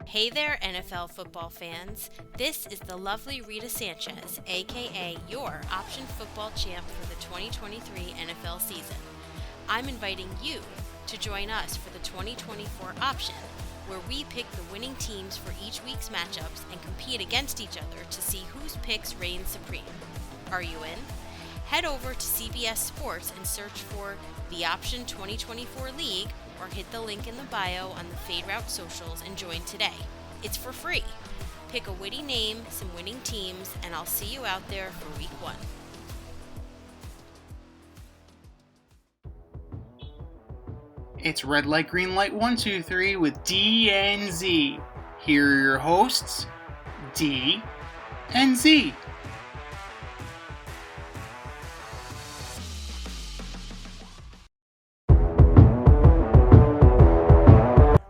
Hey there, NFL football fans. This is the lovely Rita Sanchez, aka your option football champ for the 2023 NFL season. I'm inviting you to join us for the 2024 option, where we pick the winning teams for each week's matchups and compete against each other to see whose picks reign supreme. Are you in? Head over to CBS Sports and search for the Option 2024 League or hit the link in the bio on the Fade Route socials and join today. It's for free. Pick a witty name, some winning teams, and I'll see you out there for week 1. It's Red Light, Green Light 1, 2, 3 with D and Z. Here are your hosts, D and Z.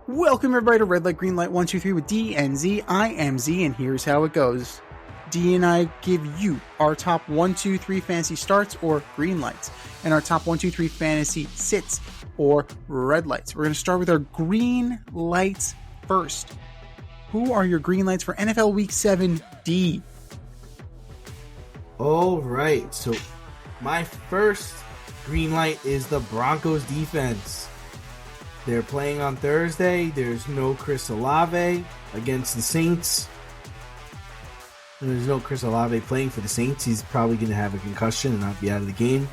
Welcome everybody to Red Light, Green Light 1, 2, 3 with D and Z. I am Z, and here's how it goes. D and I give you our top 1, 2, 3 fantasy starts or green lights, and our top 1, 2, 3 fantasy sits or red lights. We're going to start with our green lights first. Who are your green lights for NFL Week 7, D? All right, so my first green light is the Broncos defense. They're playing on Thursday. There's no Chris Olave against the Saints. There's no Chris Olave playing for the Saints. He's probably going to have a concussion and not be out of the game.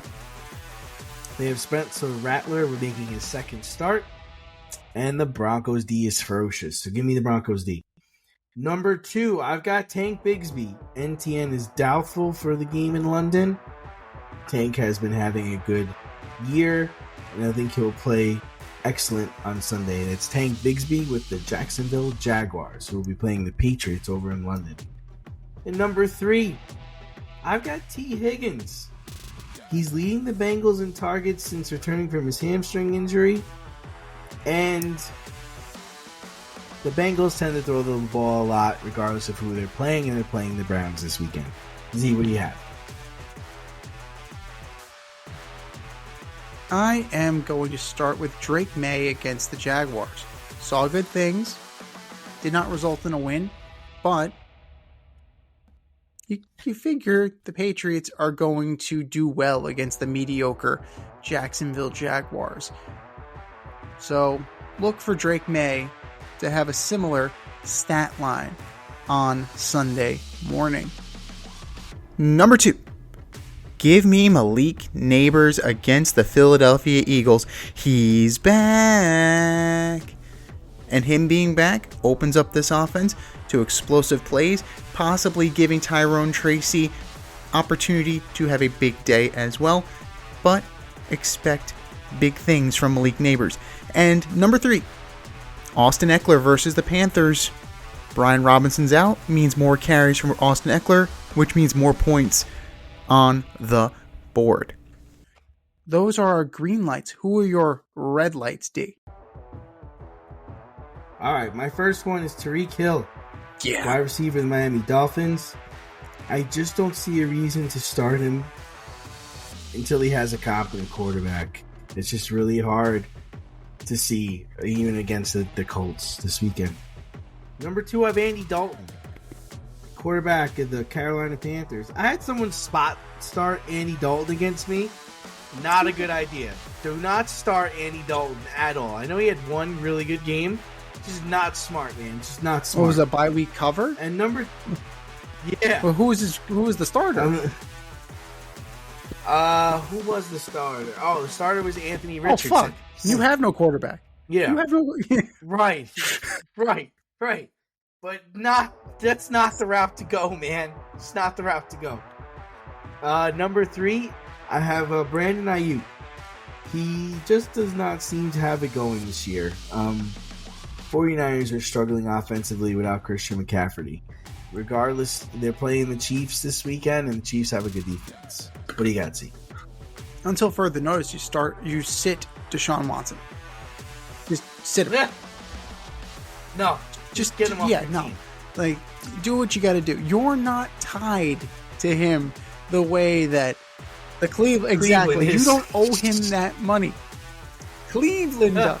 They have Spencer Rattler making his second start. And the Broncos D is ferocious. So give me the Broncos D. Number 2, I've got Tank Bigsby. NTN is doubtful for the game in London. Tank has been having a good year, and I think he'll play excellent on Sunday. And it's Tank Bigsby with the Jacksonville Jaguars, who will be playing the Patriots over in London. And number 3, I've got T. Higgins. He's leading the Bengals in targets since returning from his hamstring injury. And the Bengals tend to throw the ball a lot regardless of who they're playing, and they're playing the Browns this weekend. Z, what do you have? I am going to start with Drake May against the Jaguars. Saw good things. Did not result in a win, but you figure the Patriots are going to do well against the mediocre Jacksonville Jaguars. So look for Drake May to have a similar stat line on Sunday morning. Number 2. Give me Malik Nabers against the Philadelphia Eagles. He's back. And him being back opens up this offense to explosive plays, possibly giving Tyrone Tracy opportunity to have a big day as well. But expect big things from Malik Nabers. And number 3, Austin Eckler versus the Panthers. Brian Robinson's out, means more carries from Austin Eckler, which means more points on the board. Those are our green lights. Who are your red lights, D? All right, my first one is Tyreek Hill. Yeah. Wide receiver of the Miami Dolphins. I just don't see a reason to start him until he has a competent quarterback. It's just really hard to see, even against the Colts this weekend. Number 2, I have Andy Dalton, quarterback of the Carolina Panthers. I had someone start Andy Dalton against me. Not a good idea. Do not start Andy Dalton at all. I know he had one really good game. Just not smart, man. Just not smart. What was a bye week cover? And yeah. Well, who was the starter? Who was the starter? Oh, the starter was Anthony Richardson. Oh, fuck. You have no quarterback. Yeah. You have no... Right. But that's not the route to go, man. It's not the route to go. Number 3, I have Brandon Ayuk. He just does not seem to have it going this year. 49ers are struggling offensively without Christian McCaffrey. Regardless, they're playing the Chiefs this weekend, and the Chiefs have a good defense. What do you got, Z? Until further notice, you sit Deshaun Watson. Just sit him. No, just get him off the team. Like, do what you got to do. You're not tied to him the way that the Cleveland exactly. You don't owe him that money. Cleveland does.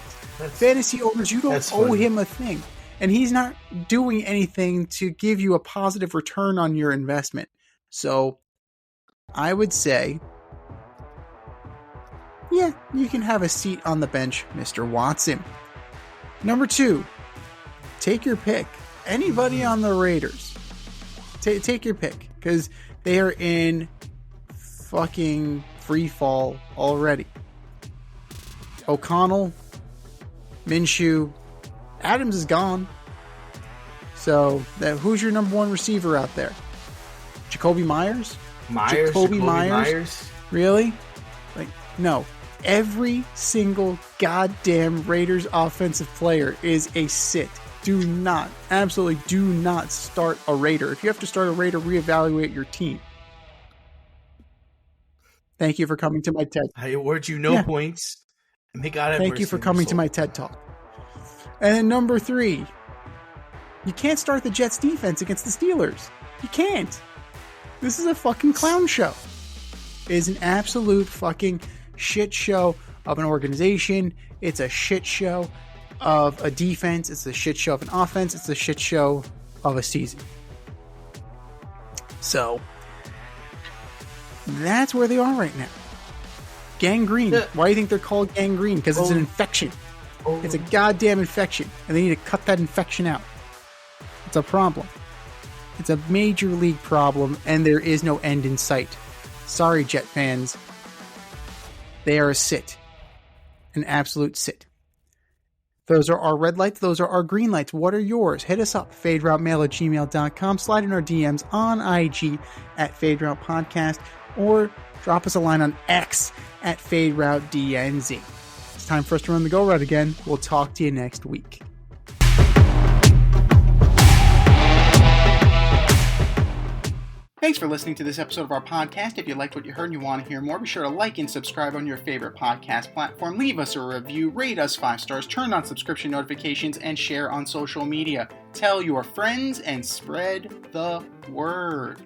Fantasy owners, you don't owe him a thing. And he's not doing anything to give you a positive return on your investment. So I would say, yeah, you can have a seat on the bench, Mr. Watson. Number 2, take your pick. Anybody on the Raiders. Take your pick, because they are in fucking free fall already. O'Connell, Minshew, Adams is gone. So who's your number 1 receiver out there? Jacoby Myers? Jacoby Myers? Really? Like, no. Every single goddamn Raiders offensive player is a sit. Do not, absolutely do not start a Raider. If you have to start a Raider, reevaluate your team. Thank you for coming to my TED. I award you no points. And may God have Thank you for coming to my TED Talk. And then number 3, you can't start the Jets defense against the Steelers. You can't. This is a fucking clown show. It is an absolute fucking shit show of an organization. It's a shit show of a defense. It's a shit show of an offense. It's a shit show of a season. So that's where they are right now. Gangrene. Why do you think they're called gangrene? Because it's an infection. It's a goddamn infection. And they need to cut that infection out. It's a problem. It's a major league problem, and there is no end in sight. Sorry, Jet fans. They are a sit. An absolute sit. Those are our red lights. Those are our green lights. What are yours? Hit us up. FadeRouteMail@gmail.com. Slide in our DMs on IG @FadeRoutePodcast. Or drop us a line on X @FadeRouteDNZ. It's time for us to run the go route again. We'll talk to you next week. Thanks for listening to this episode of our podcast. If you liked what you heard and you want to hear more, be sure to like and subscribe on your favorite podcast platform. Leave us a review, rate us 5 stars, turn on subscription notifications, and share on social media. Tell your friends and spread the word.